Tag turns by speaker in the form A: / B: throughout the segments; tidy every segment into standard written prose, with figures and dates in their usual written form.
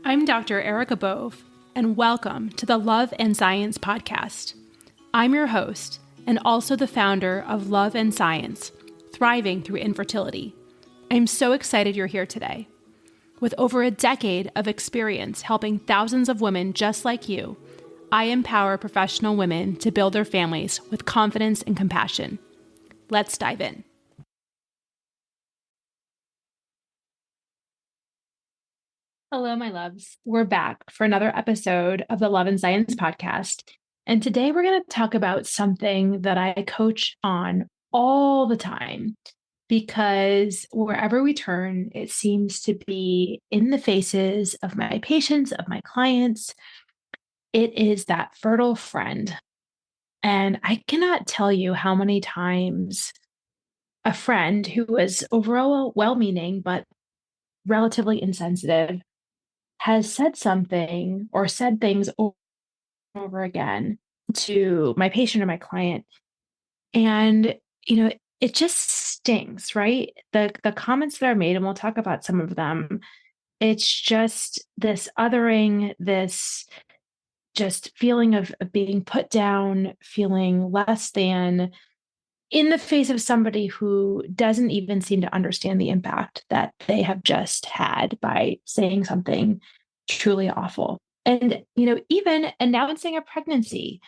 A: I'm Dr. Erica Bove, and welcome to the Love and Science podcast. I'm your host, and also the founder of Love and Science, Thriving Through Infertility. I'm so excited you're here today. With over a decade of experience helping thousands of women just like you, I empower professional women to build their families with confidence and compassion. Let's dive in. Hello, my loves. We're back for another episode of the Love and Science podcast. And today we're going to talk about something that I coach on all the time because wherever we turn, it seems to be in the faces of my patients, of my clients. It is that fertile friend. And I cannot tell you how many times a friend who was overall well-meaning, but relatively insensitive has said something or said things over again to my patient or my client. And, it just stings, right? The comments that are made, and we'll talk about some of them. It's just this othering, this just feeling of being put down, feeling less than in the face of somebody who doesn't even seem to understand the impact that they have just had by saying something truly awful. And, even announcing a pregnancy,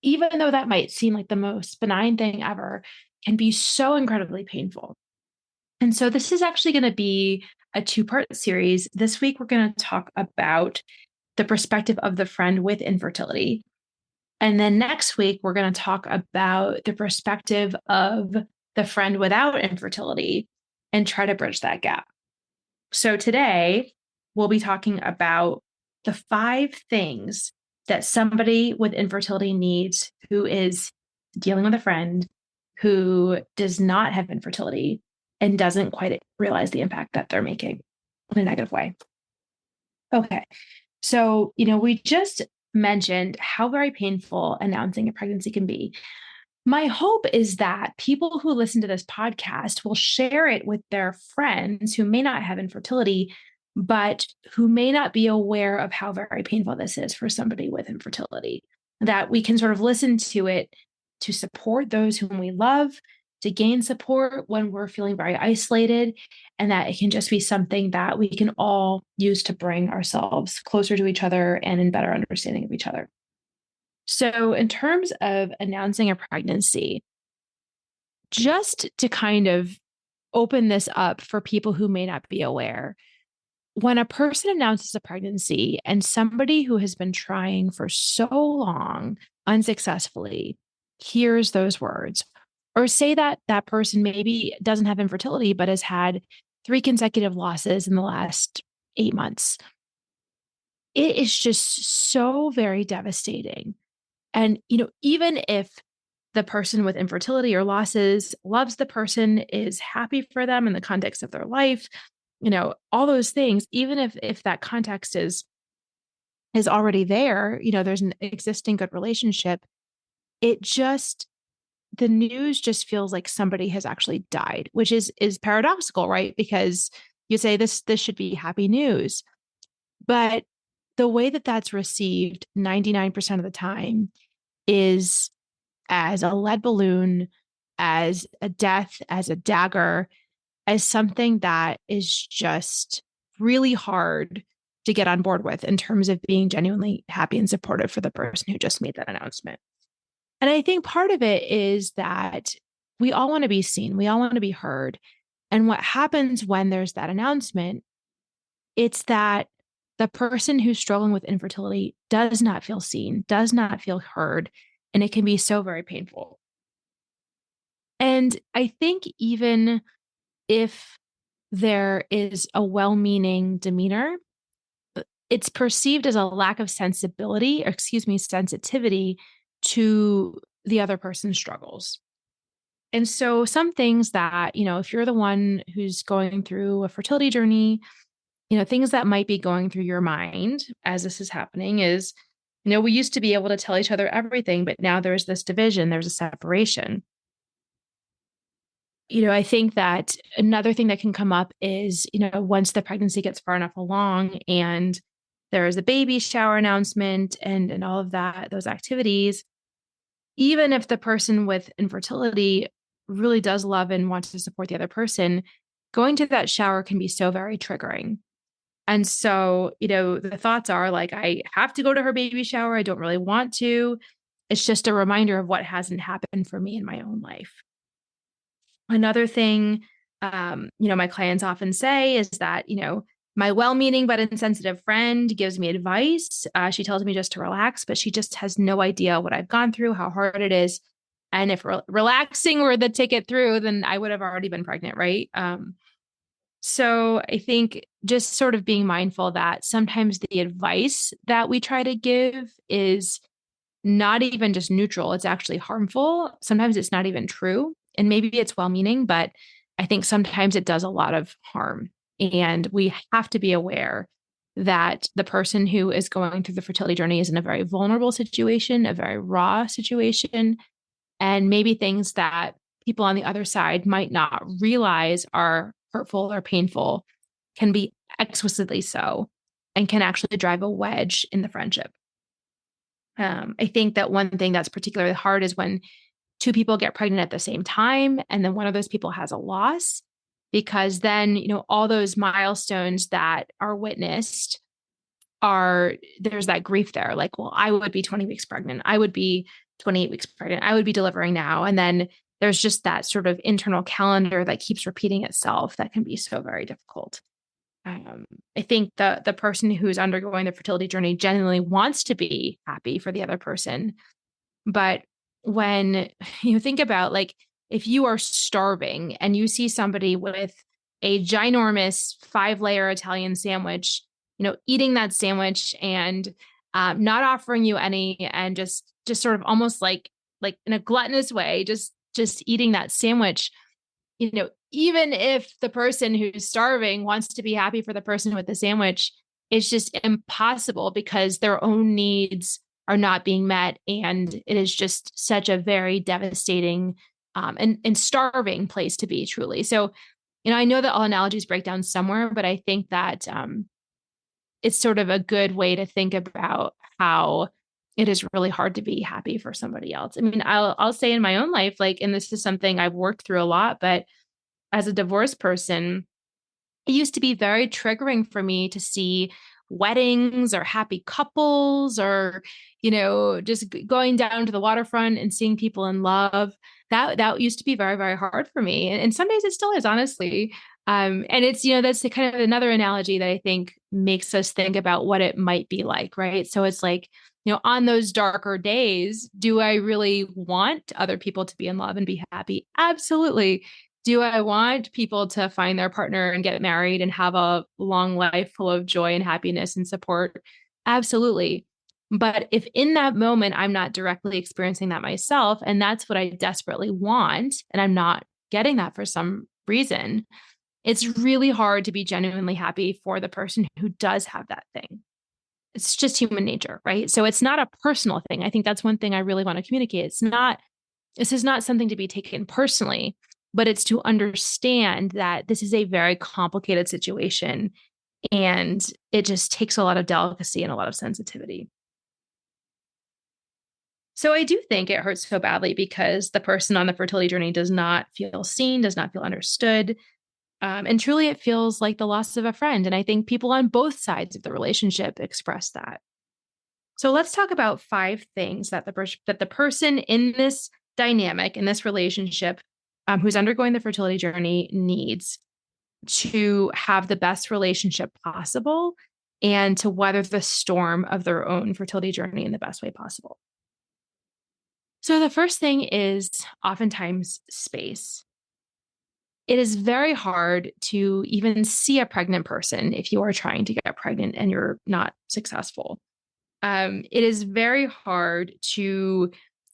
A: even though that might seem like the most benign thing ever, can be so incredibly painful. And so this is actually going to be a two-part series. This week, we're going to talk about the perspective of the friend with infertility. And then next week, we're going to talk about the perspective of the friend without infertility and try to bridge that gap. So today, we'll be talking about the 5 things that somebody with infertility needs who is dealing with a friend who does not have infertility and doesn't quite realize the impact that they're making in a negative way. Okay. So, we just mentioned how very painful announcing a pregnancy can be. My hope is that people who listen to this podcast will share it with their friends who may not have infertility, but who may not be aware of how very painful this is for somebody with infertility. That we can sort of listen to it to support those whom we love, to gain support when we're feeling very isolated, and that it can just be something that we can all use to bring ourselves closer to each other and in better understanding of each other. So, in terms of announcing a pregnancy, just to kind of open this up for people who may not be aware, when a person announces a pregnancy and somebody who has been trying for so long unsuccessfully hears those words, or say that that person maybe doesn't have infertility, but has had 3 consecutive losses in the last 8 months, it is just so very devastating. And, even if the person with infertility or losses loves the person, is happy for them in the context of their life, all those things, even if that context is already there, there's an existing good relationship, the news just feels like somebody has actually died, which is paradoxical, right? Because you say this should be happy news. But the way that that's received 99% of the time is as a lead balloon, as a death, as a dagger, as something that is just really hard to get on board with in terms of being genuinely happy and supportive for the person who just made that announcement. And I think part of it is that we all want to be seen, we all want to be heard. And what happens when there's that announcement, it's that the person who's struggling with infertility does not feel seen, does not feel heard, and it can be so very painful. And I think even if there is a well-meaning demeanor, it's perceived as a lack of sensitivity to the other person's struggles. And so some things that, if you're the one who's going through a fertility journey, things that might be going through your mind as this is happening is, we used to be able to tell each other everything, but now there's this division, there's a separation. I think that another thing that can come up is, once the pregnancy gets far enough along and there is a baby shower announcement and all of that, those activities, even if the person with infertility really does love and wants to support the other person, going to that shower can be so very triggering. And so, the thoughts are like, I have to go to her baby shower. I don't really want to. It's just a reminder of what hasn't happened for me in my own life. Another thing, my clients often say is that, my well-meaning but insensitive friend gives me advice. She tells me just to relax, but she just has no idea what I've gone through, how hard it is. And if relaxing were the ticket through, then I would have already been pregnant, right? So I think just sort of being mindful that sometimes the advice that we try to give is not even just neutral, it's actually harmful. Sometimes it's not even true. And maybe it's well meaning, but I think sometimes it does a lot of harm. And we have to be aware that the person who is going through the fertility journey is in a very vulnerable situation, a very raw situation, and maybe things that people on the other side might not realize are hurtful or painful can be exquisitely so and can actually drive a wedge in the friendship. I think that one thing that's particularly hard is when two people get pregnant at the same time, and then one of those people has a loss, because then, all those milestones that are witnessed there's that grief there. Like, well, I would be 20 weeks pregnant. I would be 28 weeks pregnant. I would be delivering now. And then there's just that sort of internal calendar that keeps repeating itself that can be so very difficult. I think the person who's undergoing the fertility journey genuinely wants to be happy for the other person. But when you think about, like, if you are starving and you see somebody with a ginormous 5-layer Italian sandwich, eating that sandwich and not offering you any, and just sort of almost like in a gluttonous way, just eating that sandwich, even if the person who's starving wants to be happy for the person with the sandwich, it's just impossible because their own needs are not being met. And it is just such a very devastating and starving place to be, truly. So, I know that all analogies break down somewhere, but I think that it's sort of a good way to think about how it is really hard to be happy for somebody else. I mean, I'll say in my own life, like, and this is something I've worked through a lot, but as a divorced person, it used to be very triggering for me to see weddings or happy couples or, just going down to the waterfront and seeing people in love. That used to be very, very hard for me. And some days it still is, honestly. And it's, that's the kind of another analogy that I think makes us think about what it might be like, right? So it's like, on those darker days, do I really want other people to be in love and be happy? Absolutely. Do I want people to find their partner and get married and have a long life full of joy and happiness and support? Absolutely. But if in that moment I'm not directly experiencing that myself, and that's what I desperately want, and I'm not getting that for some reason, it's really hard to be genuinely happy for the person who does have that thing. It's just human nature, right? So it's not a personal thing. I think that's one thing I really want to communicate. This is not something to be taken personally, but it's to understand that this is a very complicated situation and it just takes a lot of delicacy and a lot of sensitivity. So I do think it hurts so badly because the person on the fertility journey does not feel seen, does not feel understood. And truly, it feels like the loss of a friend. And I think people on both sides of the relationship express that. So let's talk about 5 things that the person in this dynamic, in this relationship, who's undergoing the fertility journey needs to have the best relationship possible and to weather the storm of their own fertility journey in the best way possible. So the first thing is oftentimes space. It is very hard to even see a pregnant person if you are trying to get pregnant and you're not successful. It is very hard to,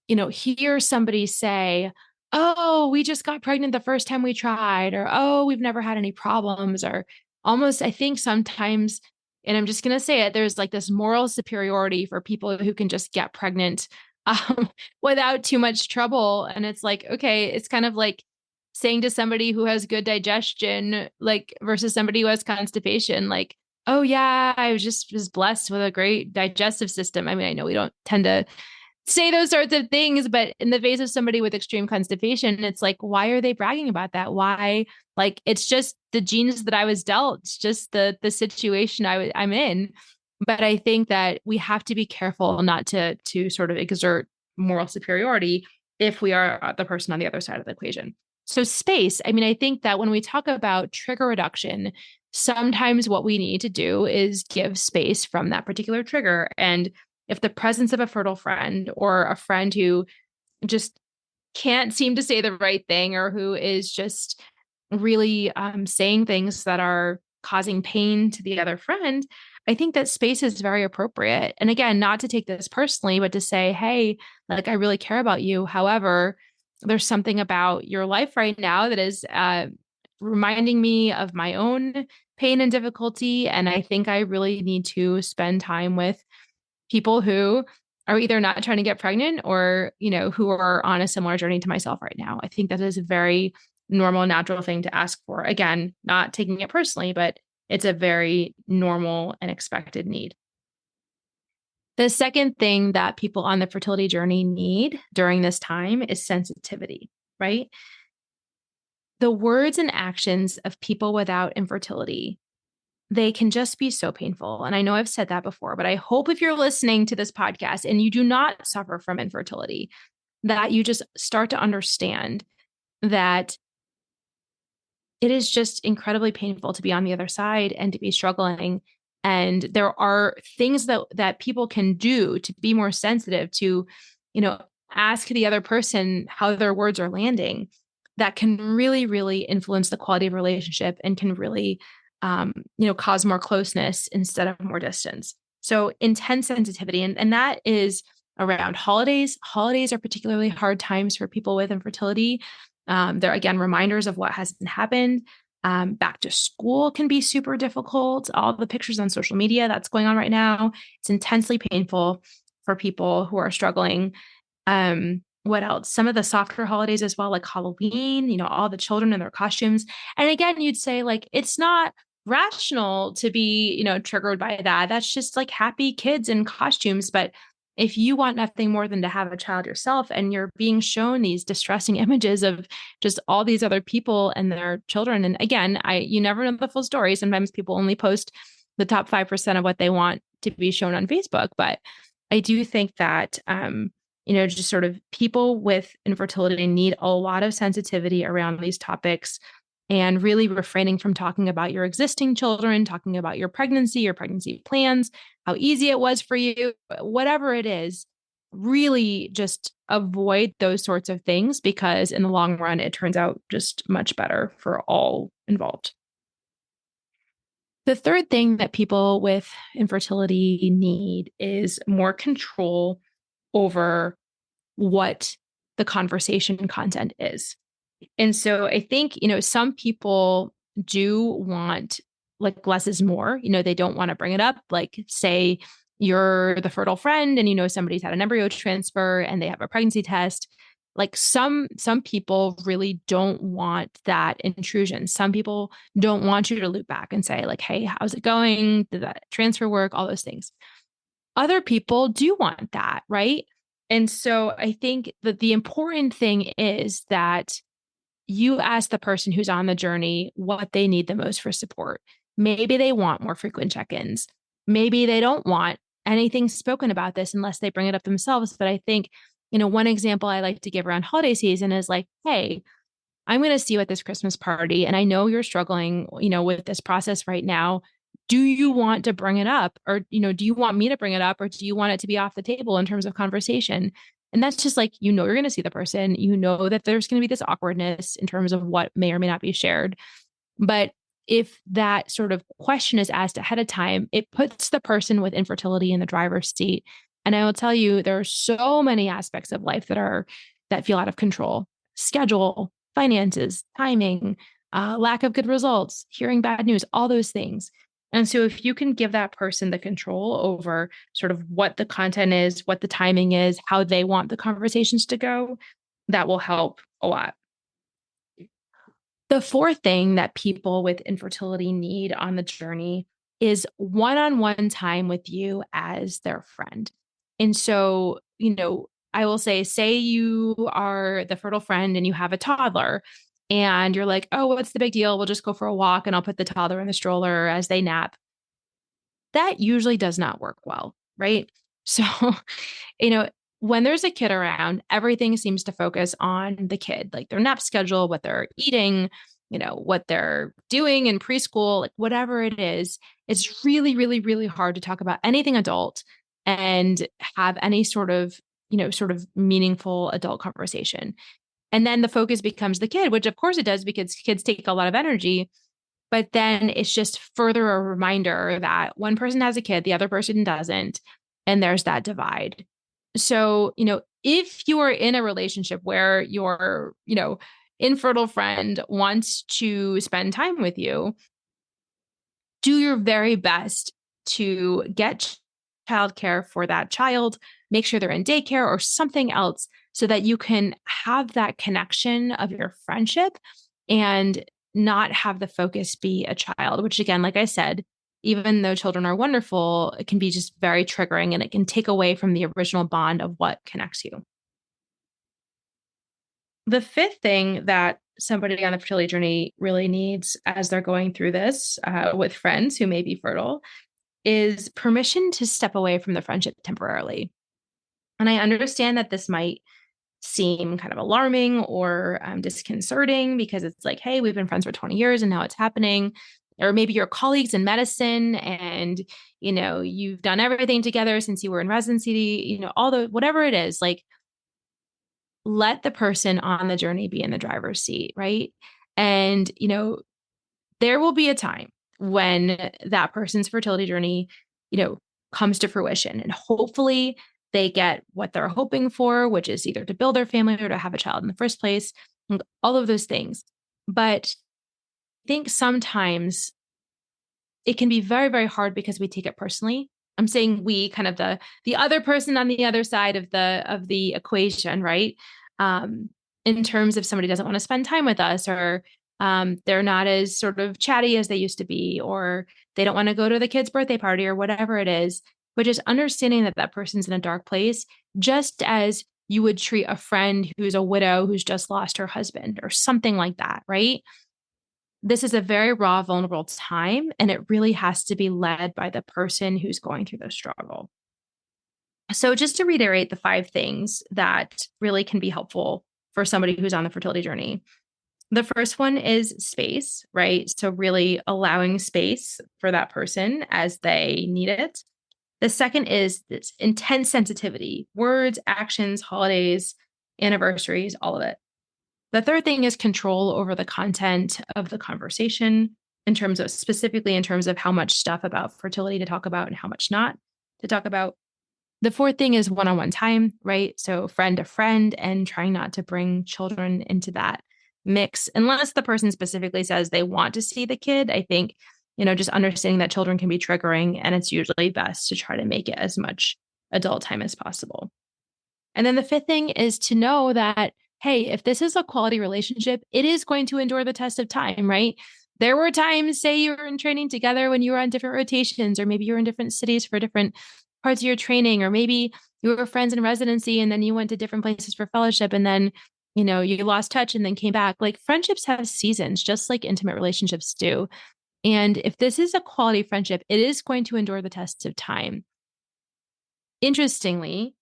A: hear somebody say, "Oh, we just got pregnant the first time we tried," or, "Oh, we've never had any problems," or almost, I think sometimes, and I'm just going to say it, there's like this moral superiority for people who can just get pregnant um, without too much trouble. And it's like, okay, it's kind of like saying to somebody who has good digestion, like versus somebody who has constipation, like, Oh yeah, I was blessed with a great digestive system. I mean, I know we don't tend to say those sorts of things, but in the face of somebody with extreme constipation, it's like, why are they bragging about that? Why? Like, it's just the genes that I was dealt. It's just the situation I'm in. But I think that we have to be careful not to sort of exert moral superiority if we are the person on the other side of the equation. So space, I mean, I think that when we talk about trigger reduction, sometimes what we need to do is give space from that particular trigger. And if the presence of a fertile friend or a friend who just can't seem to say the right thing or who is just really saying things that are causing pain to the other friend, I think that space is very appropriate. And again, not to take this personally, but to say, hey, like, I really care about you. However, there's something about your life right now that is reminding me of my own pain and difficulty. And I think I really need to spend time with people who are either not trying to get pregnant or, who are on a similar journey to myself right now. I think that is a very normal, natural thing to ask for. Again, not taking it personally, but it's a very normal and expected need. The second thing that people on the fertility journey need during this time is sensitivity, right? The words and actions of people without infertility, they can just be so painful. And I know I've said that before, but I hope if you're listening to this podcast and you do not suffer from infertility, that you just start to understand that it is just incredibly painful to be on the other side and to be struggling. And there are things that people can do to be more sensitive to, you know, ask the other person how their words are landing that can really, really influence the quality of relationship and can really, cause more closeness instead of more distance. So intense sensitivity, and that is around holidays. Holidays are particularly hard times for people with infertility. They're again reminders of what hasn't happened. Back to school can be super difficult. All the pictures on social media that's going on right now, it's intensely painful for people who are struggling. What else? Some of the softer holidays as well, like Halloween, all the children in their costumes. And again, you'd say like it's not rational to be, triggered by that. That's just like happy kids in costumes. But if you want nothing more than to have a child yourself and you're being shown these distressing images of just all these other people and their children, and again, you never know the full story. Sometimes people only post the top 5% of what they want to be shown on Facebook. But I do think that just sort of people with infertility need a lot of sensitivity around these topics and really refraining from talking about your existing children, talking about your pregnancy plans, how easy it was for you, whatever it is, really just avoid those sorts of things because in the long run, it turns out just much better for all involved. The third thing that people with infertility need is more control over what the conversation content is. And so I think, some people do want like less is more, they don't want to bring it up. Like, say you're the fertile friend and somebody's had an embryo transfer and they have a pregnancy test. Like some people really don't want that intrusion. Some people don't want you to loop back and say, like, hey, how's it going? Did that transfer work? All those things. Other people do want that, right? And so I think that the important thing is that you ask the person who's on the journey what they need the most for support. Maybe they want more frequent check ins. Maybe they don't want anything spoken about this unless they bring it up themselves. But I think, one example I like to give around holiday season is like, hey, I'm going to see you at this Christmas party. And I know you're struggling, with this process right now. Do you want to bring it up? Or, do you want me to bring it up? Or do you want it to be off the table in terms of conversation? And that's just like, you're going to see the person, that there's going to be this awkwardness in terms of what may or may not be shared. But if that sort of question is asked ahead of time, it puts the person with infertility in the driver's seat. And I will tell you, there are so many aspects of life that feel out of control. Schedule, finances, timing, lack of good results, hearing bad news, all those things. And so if you can give that person the control over sort of what the content is, what the timing is, how they want the conversations to go, that will help a lot. The fourth thing that people with infertility need on the journey is one-on-one time with you as their friend. And so, I will say you are the fertile friend and you have a toddler and you're like, oh, what's the big deal? We'll just go for a walk and I'll put the toddler in the stroller as they nap. That usually does not work well, right? So, you know, when there's a kid around, everything seems to focus on the kid, like their nap schedule, what they're eating, what they're doing in preschool, like whatever it is. It's really, really, really hard to talk about anything adult and have any sort of meaningful adult conversation. And then the focus becomes the kid, which of course it does because kids take a lot of energy. But then it's just further a reminder that one person has a kid, the other person doesn't. And there's that divide. So, if you are in a relationship where your infertile friend wants to spend time with you, do your very best to get childcare for that child, make sure they're in daycare or something else so that you can have that connection of your friendship and not have the focus be a child, which again, like I said, even though children are wonderful, it can be just very triggering and it can take away from the original bond of what connects you. The fifth thing that somebody on the fertility journey really needs as they're going through this with friends who may be fertile is permission to step away from the friendship temporarily. And I understand that this might seem kind of alarming or disconcerting because it's like, hey, we've been friends for 20 years and now it's happening. Or maybe you're colleagues in medicine and, you've done everything together since you were in residency, all the, whatever it is, like let the person on the journey be in the driver's seat, right? And, there will be a time when that person's fertility journey, you know, comes to fruition. And hopefully they get what they're hoping for, which is either to build their family or to have a child in the first place, and all of those things. But I think sometimes it can be very, very hard because we take it personally. I'm saying we, kind of the other person on the other side of the equation, right? Um, in terms of somebody doesn't want to spend time with us, or they're not as sort of chatty as they used to be, or they don't want to go to the kid's birthday party, or whatever it is. But just understanding that that person's in a dark place, just as you would treat a friend who's a widow who's just lost her husband, or something like that, right? This is a very raw, vulnerable time, and it really has to be led by the person who's going through the struggle. So, just to reiterate the five things that really can be helpful for somebody who's on the fertility journey. The first one is space, right? So, really allowing space for that person as they need it. The second is this intense sensitivity, words, actions, holidays, anniversaries, all of it. The third thing is control over the content of the conversation specifically in terms of how much stuff about fertility to talk about and how much not to talk about. The fourth thing is one on one time, right? So friend to friend and trying not to bring children into that mix unless the person specifically says they want to see the kid. I think, just understanding that children can be triggering and it's usually best to try to make it as much adult time as possible. And then the fifth thing is to know that, hey, if this is a quality relationship, it is going to endure the test of time, right? There were times, say you were in training together when you were on different rotations, or maybe you're in different cities for different parts of your training, or maybe you were friends in residency and then you went to different places for fellowship and then, you lost touch and then came back. Like friendships have seasons, just like intimate relationships do. And if this is a quality friendship, it is going to endure the test of time. Interestingly,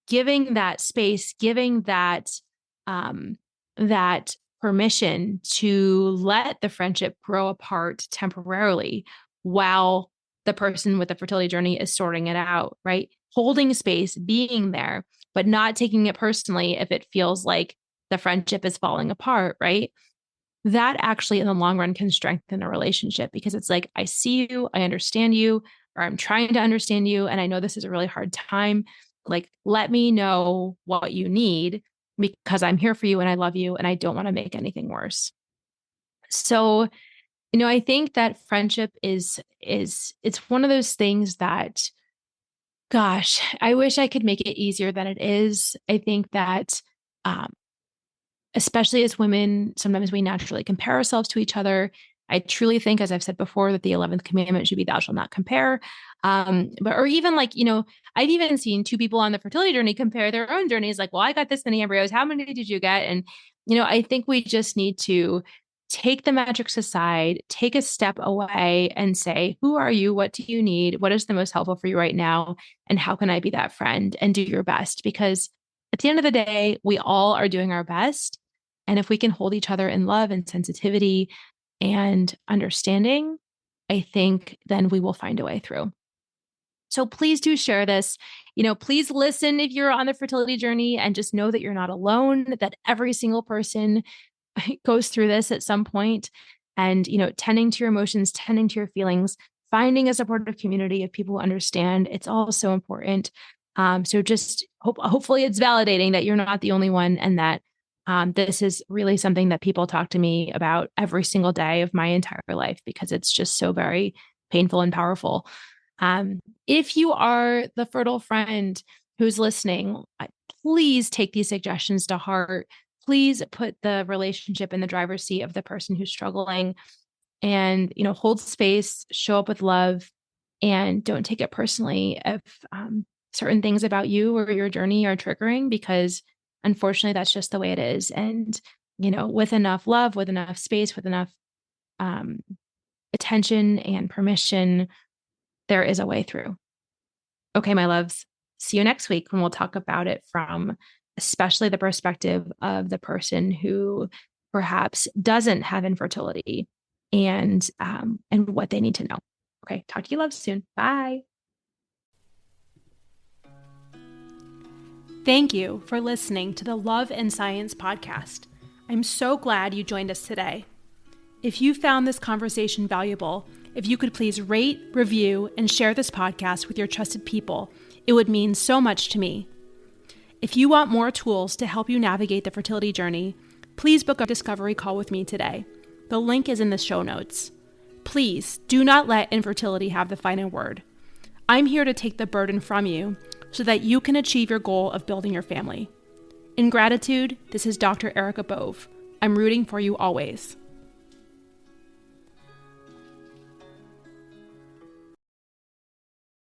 A: giving that space, giving that permission to let the friendship grow apart temporarily while the person with the fertility journey is sorting it out, right? Holding space, being there, but not taking it personally if it feels like the friendship is falling apart, right? That actually in the long run can strengthen a relationship because it's like, I see you, I understand you, or I'm trying to understand you. And I know this is a really hard time. Like, let me know what you need because I'm here for you and I love you and I don't want to make anything worse. So, I think that friendship is it's one of those things that, gosh, I wish I could make it easier than it is. I think that um, especially as women, sometimes we naturally compare ourselves to each other. I truly think, as I've said before, that the 11th commandment should be thou shalt not compare. Or even like, I've even seen two people on the fertility journey compare their own journeys. Like, well, I got this many embryos. How many did you get? And, I think we just need to take the metrics aside, take a step away and say, who are you? What do you need? What is the most helpful for you right now? And how can I be that friend? And do your best? Because at the end of the day, we all are doing our best. And if we can hold each other in love and sensitivity and understanding, I think then we will find a way through. So please do share this. Please listen if you're on the fertility journey and just know that you're not alone, that every single person goes through this at some point. And, tending to your emotions, tending to your feelings, finding a supportive community of people who understand. It's all so important. So just hopefully it's validating that you're not the only one, and that this is really something that people talk to me about every single day of my entire life, because it's just so very painful and powerful. If you are the fertile friend who's listening, please take these suggestions to heart. Please put the relationship in the driver's seat of the person who's struggling, and, hold space, show up with love, and don't take it personally if certain things about you or your journey are triggering, because unfortunately that's just the way it is. And, with enough love, with enough space, with enough attention and permission, there is a way through. Okay, my loves, see you next week when we'll talk about it from especially the perspective of the person who perhaps doesn't have infertility, and what they need to know. Okay, talk to you loves soon. Bye. Thank you for listening to the Love and Science podcast. I'm so glad you joined us today. If you found this conversation valuable, if you could please rate, review, and share this podcast with your trusted people, it would mean so much to me. If you want more tools to help you navigate the fertility journey, please book a discovery call with me today. The link is in the show notes. Please do not let infertility have the final word. I'm here to take the burden from you so that you can achieve your goal of building your family. In gratitude, this is Dr. Erica Bove. I'm rooting for you always.